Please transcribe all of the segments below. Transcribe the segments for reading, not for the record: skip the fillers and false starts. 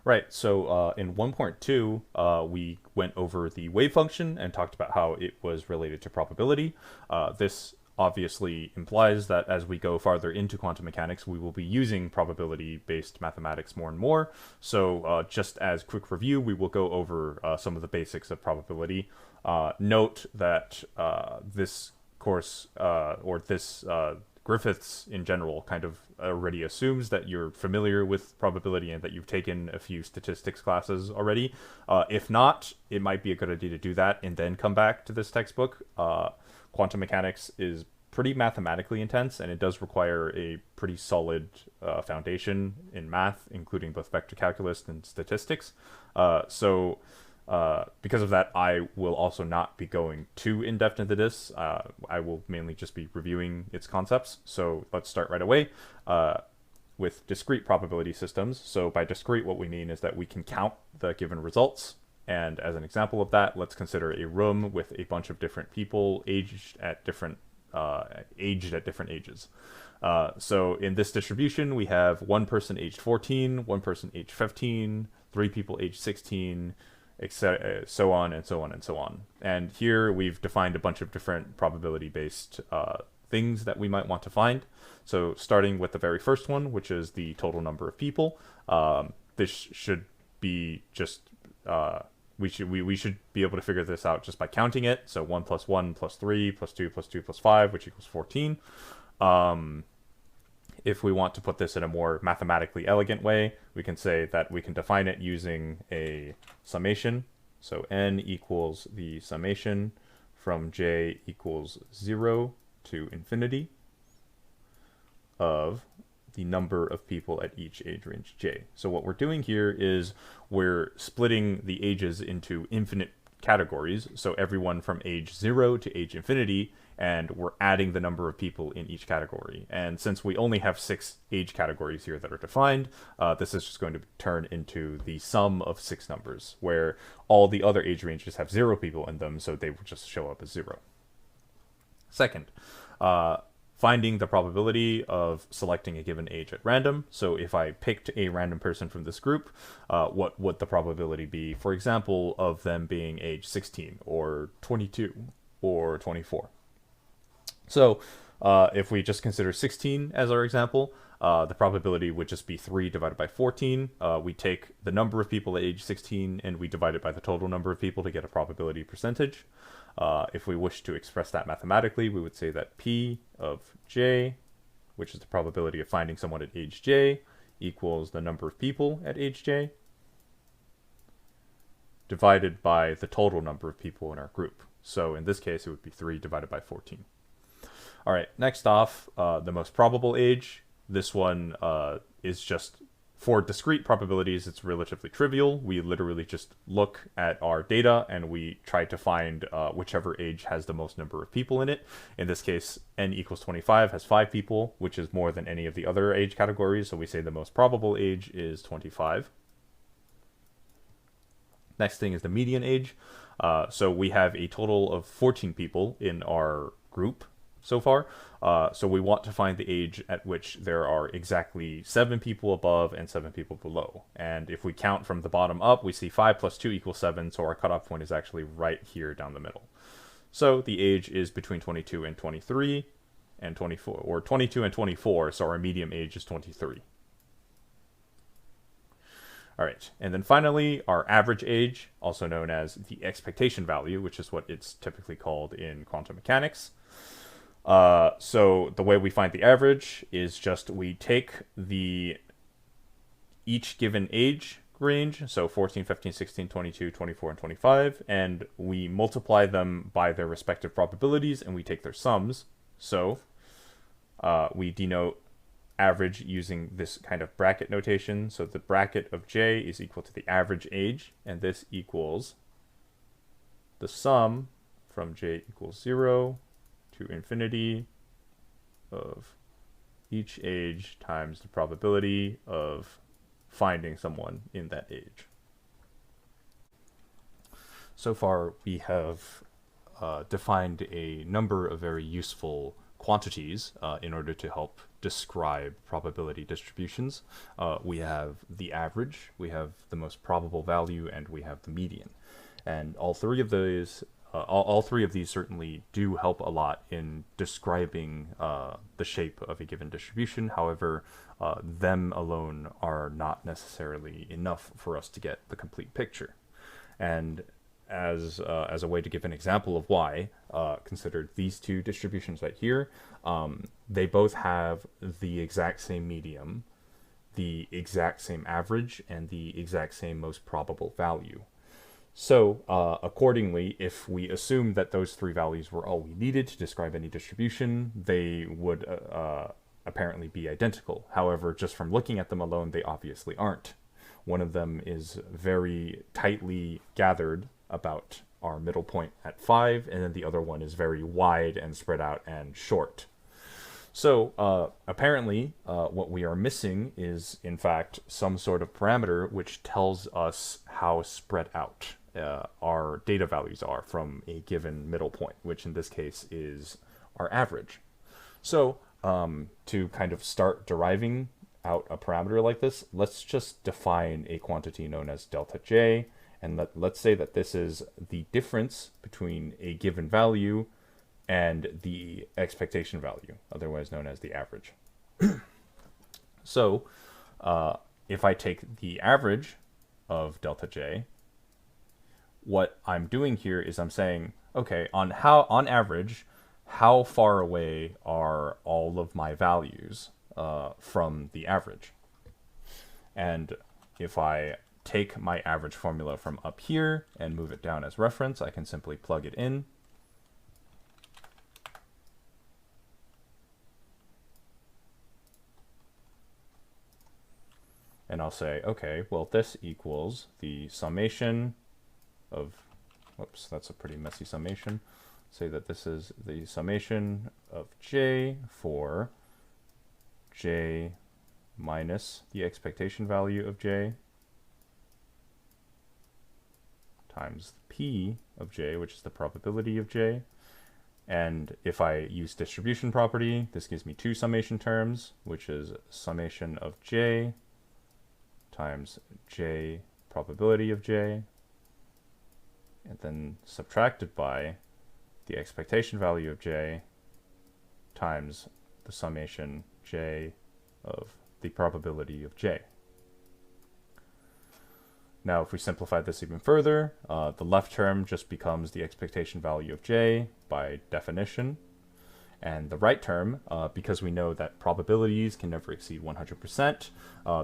Right. So in 1.2, we went over the wave function and talked about how it was related to probability. This obviously implies that as we go farther into quantum mechanics, we will be using probability-based mathematics more and more. So just as quick review, we will go over some of the basics of probability. Note that this course or this Griffiths in general kind of already assumes that you're familiar with probability and that you've taken a few statistics classes already. If not, it might be a good idea to do that and then come back to this textbook. Quantum mechanics is pretty mathematically intense, and it does require a pretty solid foundation in math, including both vector calculus and statistics. So because of that, I will also not be going too in-depth into this. I will mainly just be reviewing its concepts. So let's start right away with discrete probability systems. So by discrete, what we mean is that we can count the given results. And as an example of that, let's consider a room with a bunch of different people aged at different ages. So in this distribution, we have one person aged 14, one person aged 15, three people aged 16, etc., so on and so on and so on. And here we've defined a bunch of different probability-based things that we might want to find. So starting with the very first one, which is the total number of people, this should be just we should be able to figure this out just by counting it. So 1 plus 1 plus 3 plus 2 plus 2 plus 5, which equals 14. If we want to put this in a more mathematically elegant way, we can say that we can define it using a summation. So n equals the summation from j equals 0 to infinity of the number of people at each age range j. So what we're doing here is we're splitting the ages into infinite categories, so everyone from age 0 to age infinity, and we're adding the number of people in each category. And since we only have 6 age categories here that are defined, this is just going to turn into the sum of 6 numbers, where all the other age ranges have 0 people in them, so they will just show up as 0. Second, finding the probability of selecting a given age at random. So if I picked a random person from this group, what would the probability be, for example, of them being age 16 or 22 or 24? So if we just consider 16 as our example, the probability would just be 3 divided by 14. We take the number of people at age 16 and we divide it by the total number of people to get a probability percentage. If we wish to express that mathematically, we would say that P of j, which is the probability of finding someone at age j, equals the number of people at age j, divided by the total number of people in our group. So in this case, it would be 3 divided by 14. All right, next off, the most probable age. This one is just, for discrete probabilities, it's relatively trivial. We literally just look at our data and we try to find whichever age has the most number of people in it. In this case, n equals 25 has 5 people, which is more than any of the other age categories. So we say the most probable age is 25. Next thing is the median age. So we have a total of 14 people in our group so far. So we want to find the age at which there are exactly 7 people above and 7 people below. And if we count from the bottom up, we see 5 plus 2 equals 7, so our cutoff point is actually right here down the middle. So the age is between 22 and 23 and 24, or 22 and 24, so our median age is 23. All right, and then finally, our average age, also known as the expectation value, which is what it's typically called in quantum mechanics. So the way we find the average is just we take each given age range, so 14, 15, 16, 22, 24, and 25, and we multiply them by their respective probabilities, and we take their sums. So we denote average using this kind of bracket notation. So the bracket of j is equal to the average age, and this equals the sum from j equals 0 to infinity of each age times the probability of finding someone in that age. So far, we have defined a number of very useful quantities in order to help describe probability distributions. We have the average, we have the most probable value, and we have the median. And all three of those, all three of these certainly do help a lot in describing the shape of a given distribution. However, them alone are not necessarily enough for us to get the complete picture. And as a way to give an example of why, consider these two distributions right here. They both have the exact same medium, the exact same average, and the exact same most probable value. So accordingly, if we assume that those three values were all we needed to describe any distribution, they would apparently be identical. However, just from looking at them alone, they obviously aren't. One of them is very tightly gathered about our middle point at 5, and then the other one is very wide and spread out and short. So apparently what we are missing is, in fact, some sort of parameter which tells us how spread out our data values are from a given middle point, which in this case is our average. So to kind of start deriving out a parameter like this, let's just define a quantity known as delta j, and let's say that this is the difference between a given value and the expectation value, otherwise known as the average. So if I take the average of delta j, what I'm doing here is I'm saying, okay, on average, how far away are all of my values from the average? And if I take my average formula from up here and move it down as reference, I can simply plug it in. And I'll say, okay, well, this equals the summation of, whoops, that's a pretty messy summation. Say that this is the summation of j for j minus the expectation value of j times p of j, which is the probability of j. And if I use distribution property, this gives me two summation terms, which is summation of j times j probability of j, and then subtracted by the expectation value of j times the summation j of the probability of j. Now, if we simplify this even further, the left term just becomes the expectation value of j by definition. And the right term, because we know that probabilities can never exceed 100%,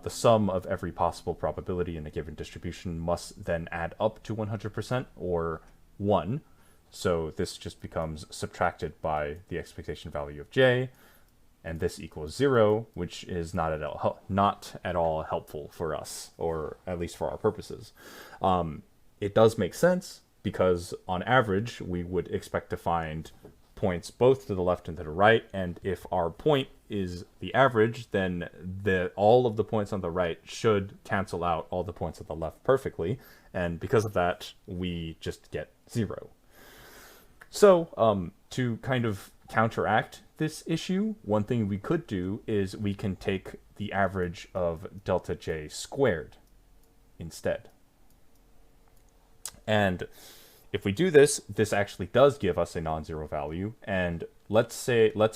the sum of every possible probability in a given distribution must then add up to 100%, or 1. So this just becomes subtracted by the expectation value of j, and this equals 0, which is not at all helpful for us, or at least for our purposes. It does make sense, because on average, we would expect to find points both to the left and to the right, and if our point is the average, then all of the points on the right should cancel out all the points on the left perfectly, and because of that, we just get 0. So to kind of counteract this issue, one thing we could do is we can take the average of delta j squared instead. And if we do this, this actually does give us a non-zero value, and let's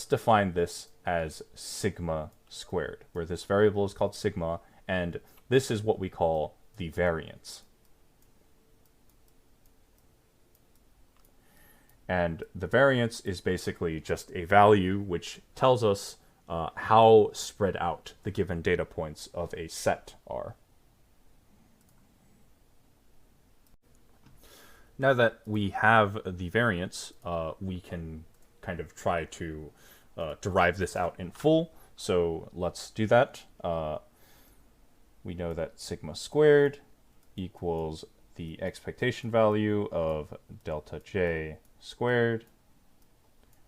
define this as sigma squared, where this variable is called sigma, and this is what we call the variance. And the variance is basically just a value which tells us how spread out the given data points of a set are. Now that we have the variance, we can kind of try to derive this out in full. So let's do that. We know that sigma squared equals the expectation value of delta j squared,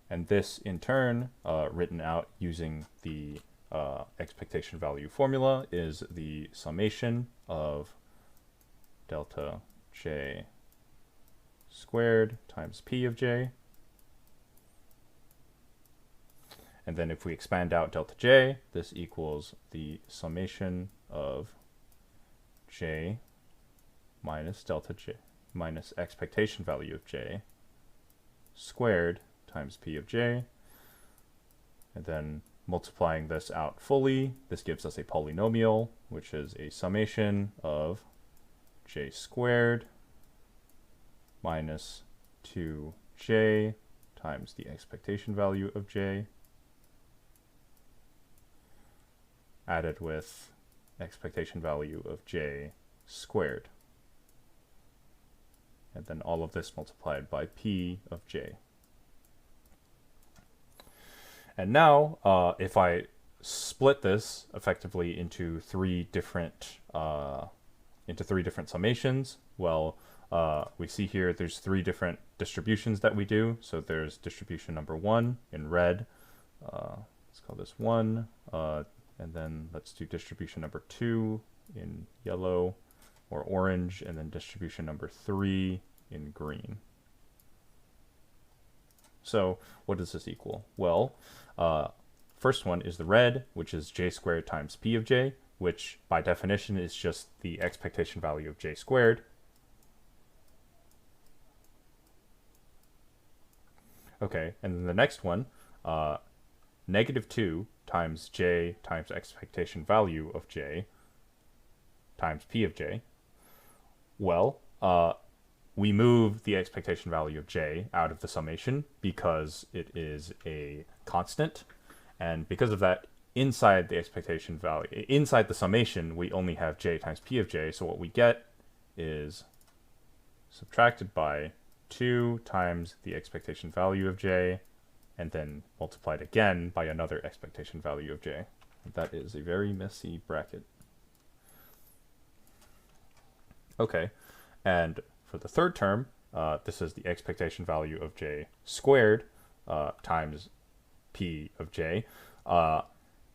and this in turn, written out using the expectation value formula, is the summation of delta j squared times p of j. And then if we expand out delta j, this equals the summation of j minus delta j minus expectation value of j squared times p of j. And then multiplying this out fully, this gives us a polynomial, which is a summation of j squared minus 2j times the expectation value of j added with expectation value of j squared. And then all of this multiplied by p of j. And now, if I split this effectively into three different summations, well, we see here there's three different distributions that we do. So there's distribution number 1 in red. Let's call this 1. And then let's do distribution number 2 in yellow or orange, and then distribution number 3 in green. So what does this equal? Well, first one is the red, which is j squared times p of j, which by definition is just the expectation value of j squared. Okay, and then the next one, negative 2 times j times expectation value of j times p of j. Well, we move the expectation value of j out of the summation because it is a constant, and because of that, inside the expectation value, inside the summation, we only have j times p of j, so what we get is subtracted by 2 times the expectation value of j, and then multiplied again by another expectation value of j. That is a very messy bracket. Okay, and for the third term, this is the expectation value of j squared times p of j.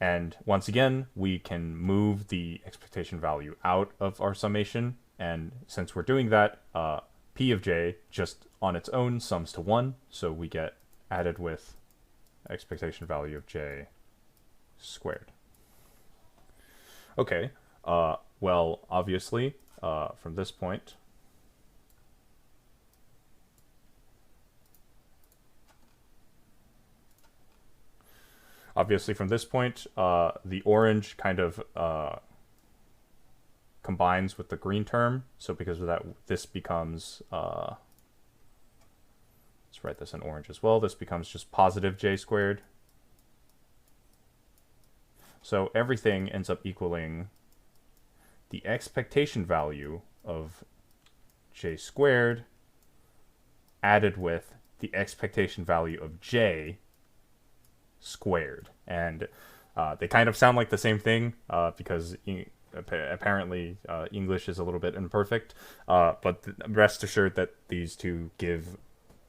And once again, we can move the expectation value out of our summation. And since we're doing that, p of j just on its own sums to 1. So we get added with expectation value of j squared. Okay, well, obviously, from this point, the orange kind of combines with the green term. So because of that, this becomes, let's write this in orange as well. This becomes just positive j squared. So everything ends up equaling the expectation value of j squared added with the expectation value of j squared. And they kind of sound like the same thing because apparently English is a little bit imperfect, but rest assured that these two give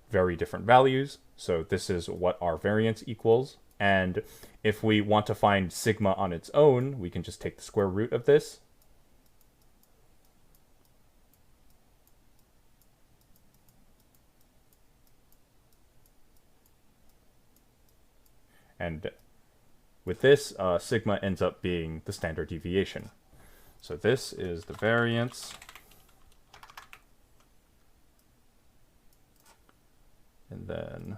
very different values. So this is what our variance equals. And if we want to find sigma on its own, we can just take the square root of this. And with this, sigma ends up being the standard deviation. So this is the variance. And then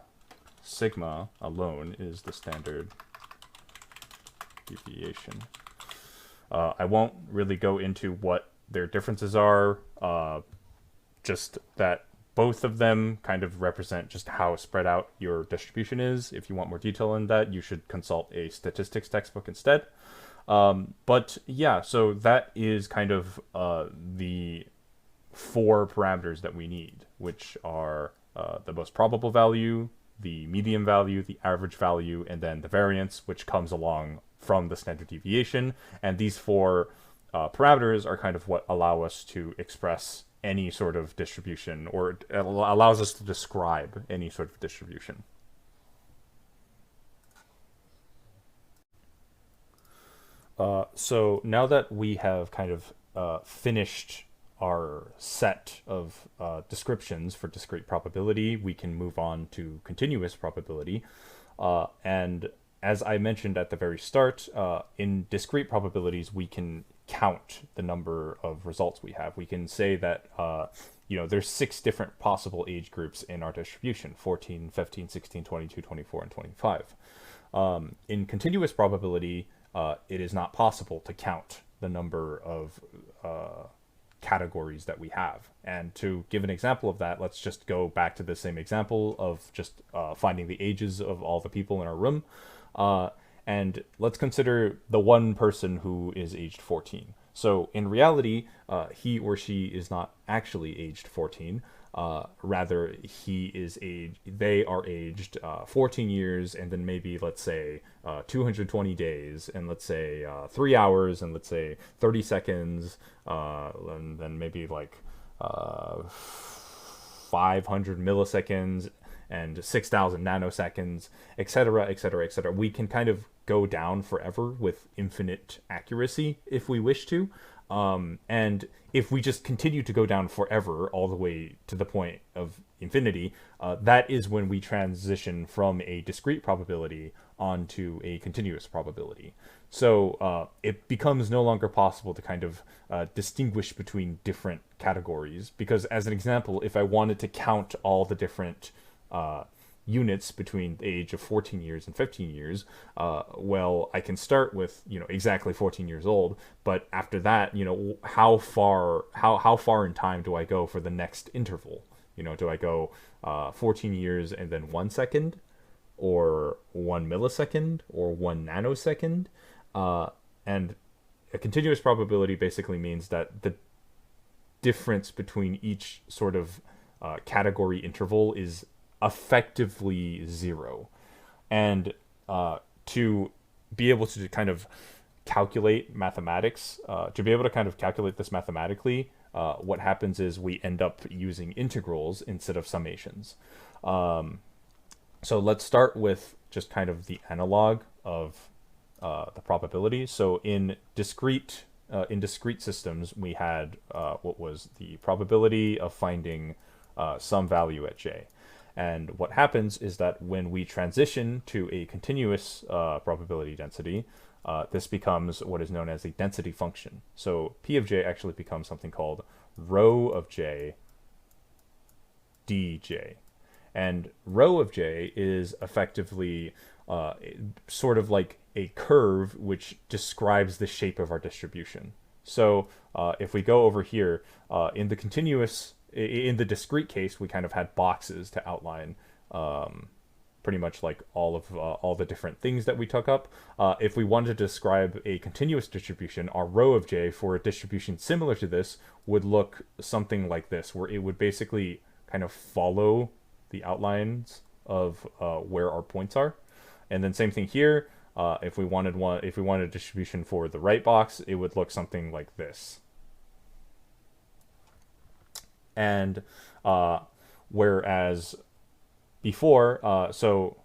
sigma alone is the standard deviation. I won't really go into what their differences are, just that both of them kind of represent just how spread out your distribution is. If you want more detail on that, you should consult a statistics textbook instead. But yeah, so that is kind of the 4 parameters that we need, which are the most probable value, the median value, the average value, and then the variance, which comes along from the standard deviation. And these 4 parameters are kind of what allow us to express any sort of distribution, or it allows us to describe any sort of distribution. So now that we have kind of finished our set of descriptions for discrete probability, we can move on to continuous probability. And as I mentioned at the very start, in discrete probabilities, we can count the number of results we have. We can say that, there's 6 different possible age groups in our distribution: 14, 15, 16, 22, 24, and 25. In continuous probability, it is not possible to count the number of categories that we have. And to give an example of that, let's just go back to the same example of just finding the ages of all the people in our room. And let's consider the one person who is aged 14. So in reality, he or she is not actually aged 14. Rather, they are aged 14 years, and then maybe, let's say, 220 days, and let's say 3 hours, and let's say 30 seconds, and then maybe like 500 milliseconds, and 6,000 nanoseconds, etc., etc., etc. We can kind of go down forever with infinite accuracy if we wish to. And if we just continue to go down forever, all the way to the point of infinity, that is when we transition from a discrete probability onto a continuous probability. So it becomes no longer possible to kind of distinguish between different categories, because, as an example, if I wanted to count all the different units between the age of 14 years and 15 years, well, I can start with, exactly 14 years old, but after that, how far in time do I go for the next interval? Do I go 14 years and then 1 second, or 1 millisecond, or 1 nanosecond? And a continuous probability basically means that the difference between each sort of category interval is effectively 0. And to be able to kind of calculate mathematics, to be able to kind of calculate this mathematically, what happens is we end up using integrals instead of summations. So let's start with just kind of the analog of the probability. So in discrete systems, we had what was the probability of finding some value at j. And what happens is that when we transition to a continuous probability density, this becomes what is known as a density function. So P of j actually becomes something called rho of j dj. And rho of j is effectively sort of like a curve which describes the shape of our distribution. So if we go over here, in the discrete case, we kind of had boxes to outline pretty much like all the different things that we took up. If we wanted to describe a continuous distribution, our rho of j for a distribution similar to this would look something like this, where it would basically kind of follow the outlines of where our points are. And then same thing here. If we wanted a distribution for the right box, it would look something like this. And whereas before, so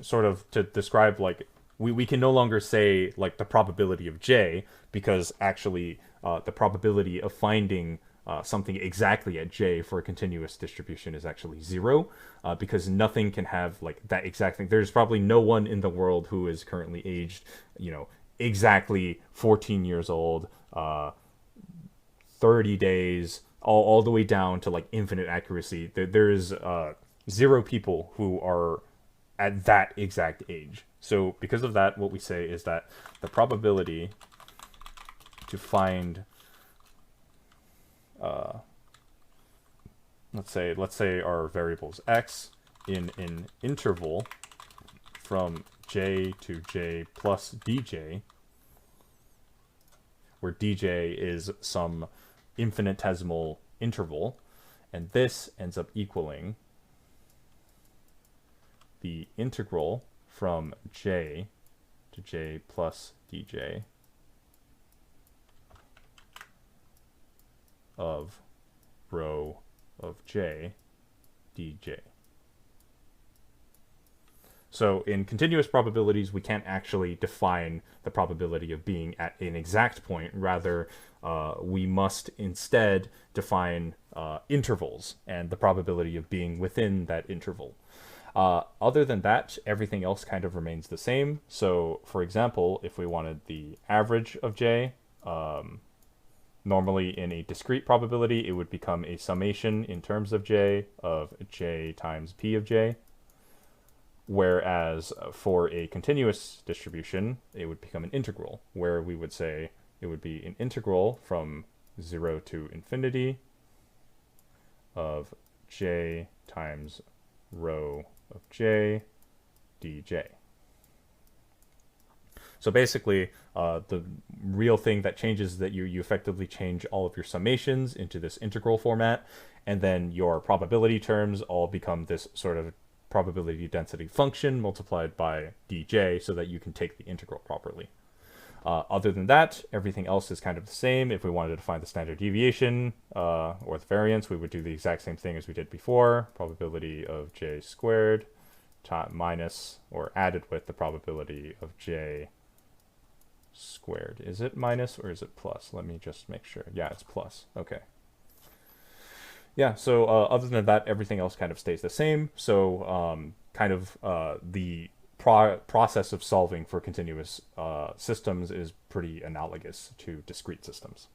sort of to describe, like, we can no longer say like the probability of j, because actually the probability of finding something exactly at j for a continuous distribution is actually 0, because nothing can have like that exact thing. There's probably no one in the world who is currently aged, exactly 14 years old, 30 days, all the way down to like infinite accuracy. There's 0 people who are at that exact age. So because of that, what we say is that the probability to find let's say our variables x in an interval from j to j plus dj, where dj is some infinitesimal interval, and this ends up equaling the integral from j to j plus dj of rho of j dj. So in continuous probabilities, we can't actually define the probability of being at an exact point. Rather, we must instead define intervals and the probability of being within that interval. Other than that, everything else kind of remains the same. So, for example, if we wanted the average of j, normally in a discrete probability, it would become a summation in terms of j times p of j. Whereas for a continuous distribution, it would become an integral, where we would say it would be an integral from 0 to infinity of j times rho of j dj. So basically, the real thing that changes is that you effectively change all of your summations into this integral format, and then your probability terms all become this sort of probability density function multiplied by dj so that you can take the integral properly. Other than that, everything else is kind of the same. If we wanted to find the standard deviation or the variance, we would do the exact same thing as we did before. Probability of j squared minus or added with the probability of j squared. Is it minus or is it plus? Let me just make sure. Yeah, it's plus. Okay. Yeah, so other than that, everything else kind of stays the same. So the process of solving for continuous systems is pretty analogous to discrete systems.